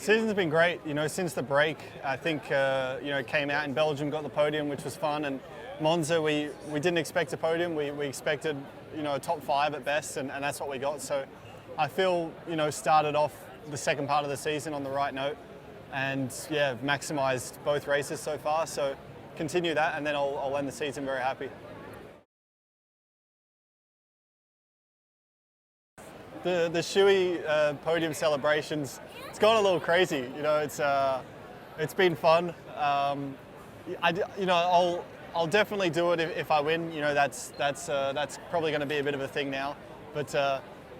Season's been great, since the break. I think, came out in Belgium, got the podium, which was fun. And Monza, we didn't expect a podium. We expected, a top 5 at best, and that's what we got. So I feel, started off the second part of the season on the right note. And yeah, maximised both races so far. So continue that, and then I'll end the season very happy. The Shui podium celebrations, it's gone a little crazy. It's been fun. I'll definitely do it if I win. That's probably going to be a bit of a thing now. But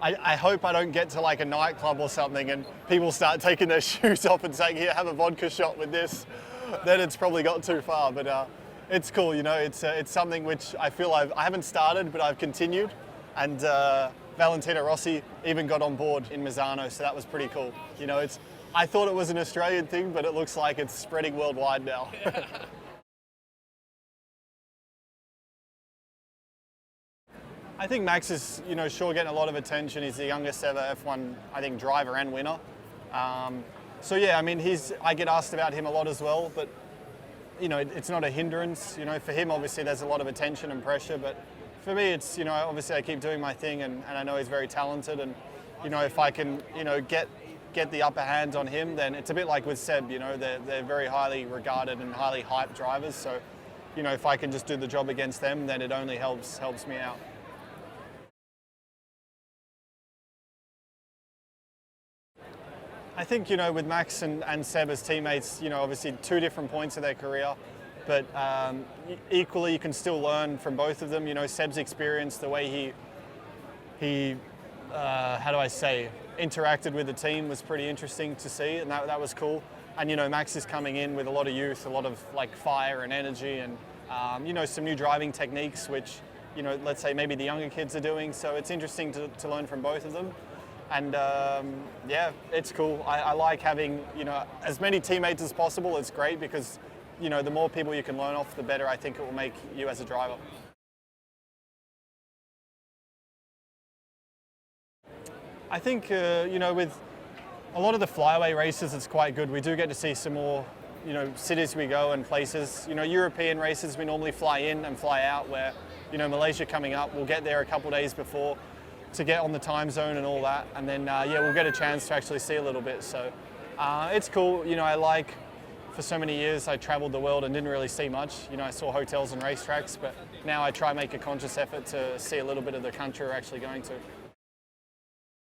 I hope I don't get to like a nightclub or something and people start taking their shoes off and saying, "Here, have a vodka shot with this." Then it's probably got too far. But it's cool. It's something which I feel I haven't started, but I've continued. And Valentino Rossi even got on board in Misano, so that was pretty cool. I thought it was an Australian thing, but it looks like it's spreading worldwide now. I think Max is, sure getting a lot of attention. He's the youngest ever F1, I think, driver and winner. So yeah, I get asked about him a lot as well, but it's not a hindrance. For him, obviously, there's a lot of attention and pressure, but for me, it's, obviously I keep doing my thing and I know he's very talented, and, if I can, get the upper hand on him, then it's a bit like with Seb, they're very highly regarded and highly hyped drivers. So, if I can just do the job against them, then it only helps me out. I think, with Max and Seb as teammates, obviously 2 different points of their career. But equally, you can still learn from both of them. Seb's experience, the way he interacted with the team was pretty interesting to see, and that was cool. And Max is coming in with a lot of youth, a lot of like fire and energy, and some new driving techniques, which let's say maybe the younger kids are doing. So it's interesting to learn from both of them. And yeah, it's cool. I like having as many teammates as possible. It's great because the more people you can learn off, the better I think it will make you as a driver. I think, with a lot of the flyaway races, it's quite good. We do get to see some more, cities we go and places. European races, we normally fly in and fly out, where, Malaysia coming up, we'll get there a couple of days before to get on the time zone and all that. And then, we'll get a chance to actually see a little bit. So it's cool. For so many years, I traveled the world and didn't really see much. I saw hotels and racetracks, but now I try and make a conscious effort to see a little bit of the country we're actually going to.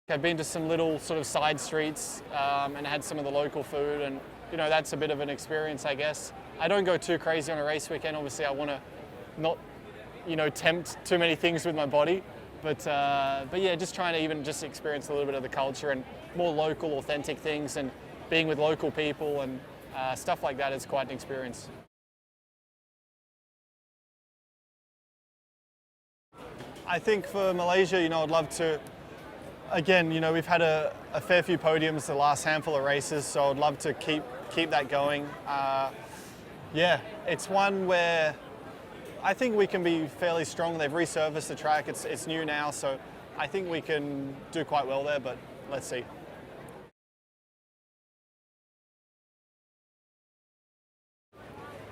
I've been to some little sort of side streets and had some of the local food, and that's a bit of an experience, I guess. I don't go too crazy on a race weekend. Obviously, I want to not, tempt too many things with my body, but yeah, just trying to even just experience a little bit of the culture and more local, authentic things, and being with local people and stuff like that is quite an experience. I think for Malaysia, I'd love to, again, we've had a fair few podiums the last handful of races, so I'd love to keep that going. Yeah, it's one where I think we can be fairly strong. They've resurfaced the track, it's new now, so I think we can do quite well there, but let's see.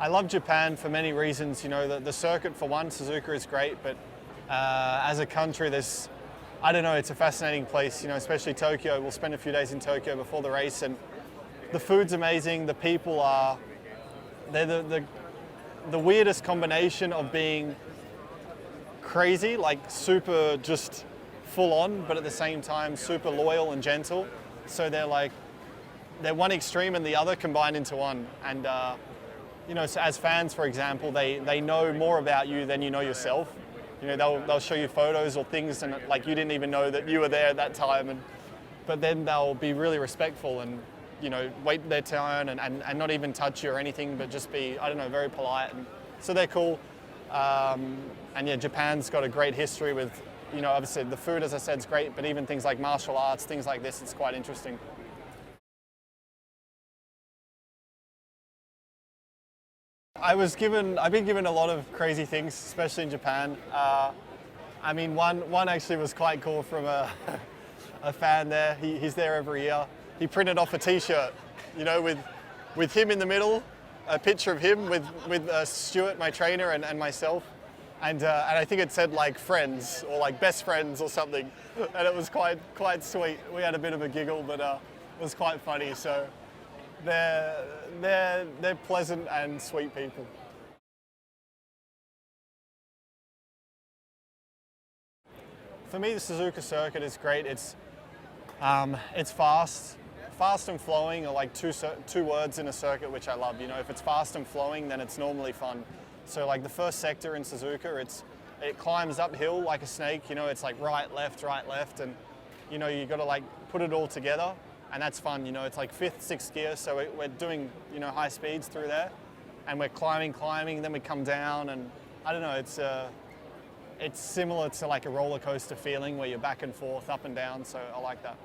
I love Japan for many reasons. The circuit for one, Suzuka is great, but as a country, it's a fascinating place, especially Tokyo. We'll spend a few days in Tokyo before the race, and the food's amazing. The people they're the weirdest combination of being crazy, like super just full on, but at the same time super loyal and gentle. So they're one extreme and the other combined into one. And so as fans, for example, they know more about you than you know yourself. They'll show you photos or things and like you didn't even know that you were there at that time. But then they'll be really respectful and, wait their turn and not even touch you or anything, but just be, very polite. And so they're cool. And yeah, Japan's got a great history with, obviously the food, as I said, is great, but even things like martial arts, things like this, it's quite interesting. I've been given a lot of crazy things, especially in Japan. One actually was quite cool from a fan there. He's there every year. He printed off a T-shirt you know, with him in the middle, a picture of him with Stuart, my trainer, and myself. And I think it said like friends or like best friends or something. And it was quite sweet. We had a bit of a giggle, but it was quite funny. So they're pleasant and sweet people. For me, the Suzuka circuit is great. It's fast and flowing are like two words in a circuit which I love. You know, if it's fast and flowing, then it's normally fun. So like the first sector in Suzuka, it climbs uphill like a snake. You know, it's like right, left, and you know you got to like put it all together, and that's fun. You know, it's like fifth, sixth gear, so we're doing, you know, high speeds through there, and we're climbing, then we come down, and I don't know, it's similar to like a roller coaster feeling where you're back and forth, up and down. So I like that.